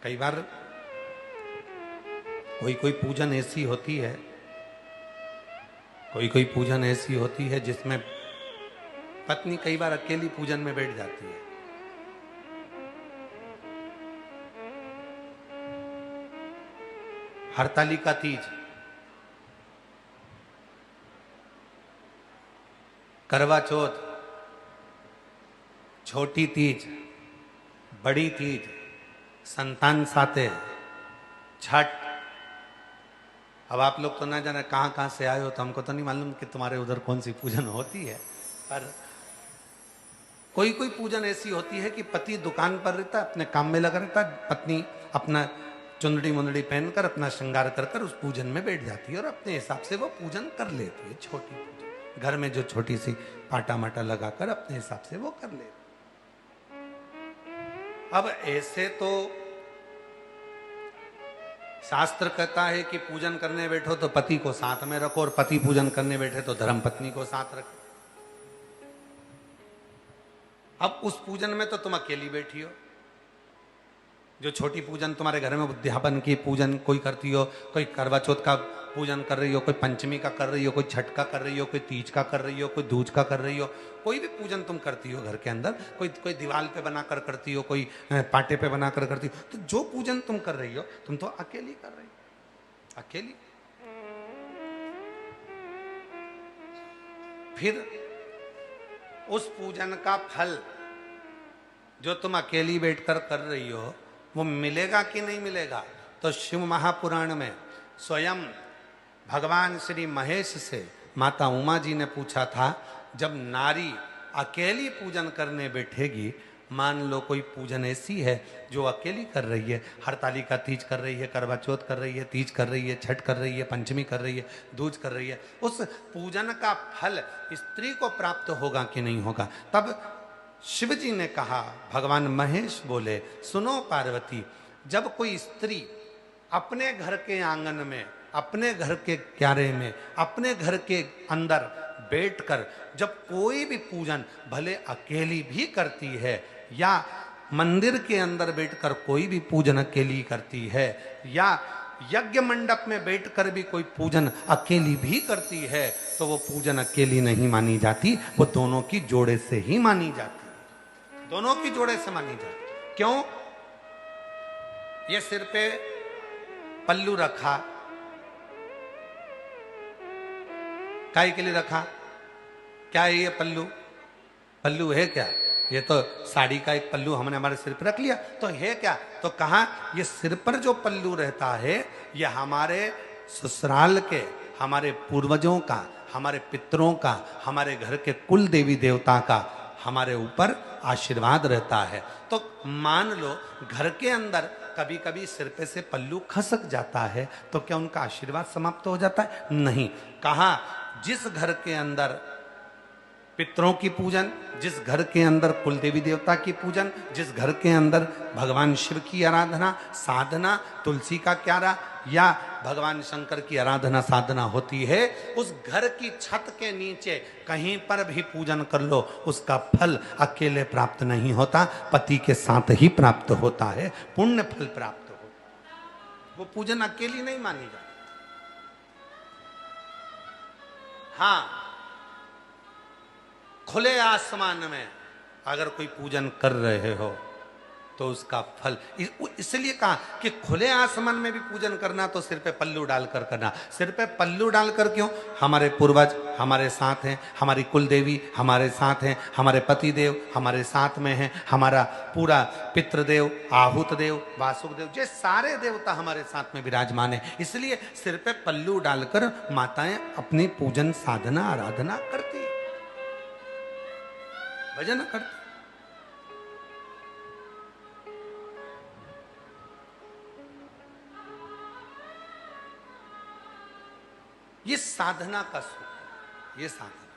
कई बार कोई कोई पूजन ऐसी होती है, कोई कोई पूजन ऐसी होती है जिसमें पत्नी कई बार अकेली पूजन में बैठ जाती है। हरतालिका तीज, करवा चौथ, छोटी तीज, बड़ी तीज, संतान साते, छठ। अब आप लोग तो ना जाने कहां कहां से आए हो, तो हमको तो नहीं मालूम कि तुम्हारे उधर कौन सी पूजन होती है, पर कोई कोई पूजन ऐसी होती है कि पति दुकान पर रहता है, अपने काम में लगा रहता है, पत्नी अपना चुंदड़ी मुंदड़ी पहनकर अपना श्रृंगार कर कर उस पूजन में बैठ जाती है और अपने हिसाब से वो पूजन कर लेती है। छोटी पूजन घर में जो छोटी सी पाटा माटा लगाकर अपने हिसाब से वो कर लेती। अब ऐसे तो शास्त्र कहता है कि पूजन करने बैठो तो पति को साथ में रखो, और पति पूजन करने बैठे तो धर्म पत्नी को साथ रखो। अब उस पूजन में तो तुम अकेली बैठी हो। जो छोटी पूजन तुम्हारे घर में उद्यापन की पूजन कोई करती हो, कोई करवा चौथ का पूजन कर रही हो, कोई पंचमी का कर रही हो, कोई छठ का कर रही हो, कोई तीज का कर रही हो, कोई दूज का कर रही हो, कोई भी पूजन तुम करती हो घर के अंदर, कोई कोई दीवार पे बनाकर करती हो, कोई पाटे पे बनाकर करती हो, तो जो पूजन तुम कर रही हो तुम तो अकेली कर रही हो, अकेली। फिर उस पूजन का फल जो तुम अकेली बैठकर कर रही हो वो मिलेगा कि नहीं मिलेगा? तो शिव महापुराण में स्वयं भगवान श्री महेश से माता उमा जी ने पूछा था, जब नारी अकेली पूजन करने बैठेगी, मान लो कोई पूजन ऐसी है जो अकेली कर रही है, हरतालिका तीज कर रही है, करवा चौथ कर रही है, तीज कर रही है, छठ कर रही है, पंचमी कर रही है, दूज कर रही है, उस पूजन का फल स्त्री को प्राप्त होगा कि नहीं होगा? तब शिव जी ने कहा, भगवान महेश बोले, सुनो पार्वती, जब कोई स्त्री अपने घर के आंगन में, अपने घर के क्यारे में, अपने घर के अंदर बैठकर जब कोई भी पूजन भले अकेली भी करती है, या मंदिर के अंदर बैठकर कोई भी पूजन अकेली करती है, या यज्ञ मंडप में बैठकर भी कोई पूजन अकेली भी करती है, तो वो पूजन अकेली नहीं मानी जाती, वो दोनों की जोड़े से ही मानी जाती, दोनों की जोड़े से मानी जाती। क्यों? ये सिर पे पल्लू रखा, काय के लिए रखा? क्या है ये पल्लू? पल्लू है क्या? ये तो साड़ी का एक पल्लू हमने हमारे सिर पर रख लिया, तो है क्या? तो कहा ये सिर पर जो पल्लू रहता है ये हमारे ससुराल के, हमारे पूर्वजों का, हमारे पितरों का, हमारे घर के कुल देवी देवता का हमारे ऊपर आशीर्वाद रहता है। तो मान लो घर के अंदर कभी कभी सिर पे से पल्लू खसक जाता है, तो क्या उनका आशीर्वाद समाप्त हो जाता है? नहीं। कहा जिस घर के अंदर पितरों की पूजन, जिस घर के अंदर कुल देवी देवता की पूजन, जिस घर के अंदर भगवान शिव की आराधना साधना, तुलसी का क्यारा या भगवान शंकर की आराधना साधना होती है, उस घर की छत के नीचे कहीं पर भी पूजन कर लो, उसका फल अकेले प्राप्त नहीं होता, पति के साथ ही प्राप्त होता है, पुण्य फल प्राप्त होता है। वो पूजन अकेली नहीं मानी जाती। हाँ, खुले आसमान में अगर कोई पूजन कर रहे हो तो उसका फल, इसलिए कहा कि खुले आसमान में भी पूजन करना तो सिर पे पल्लू डालकर करना। सिर पे पल्लू डालकर क्यों? हमारे पूर्वज हमारे साथ हैं, हमारी कुल देवी हमारे साथ हैं, हमारे पति देव हमारे साथ में हैं, हमारा पूरा पितृदेव, आहूत देव, वासुक देव, ये सारे देवता हमारे साथ में विराजमान है। इसलिए सिर पे पल्लू डालकर माताएं अपनी पूजन साधना आराधना करती, भजन करती। ये साधना का सुख, ये साधना।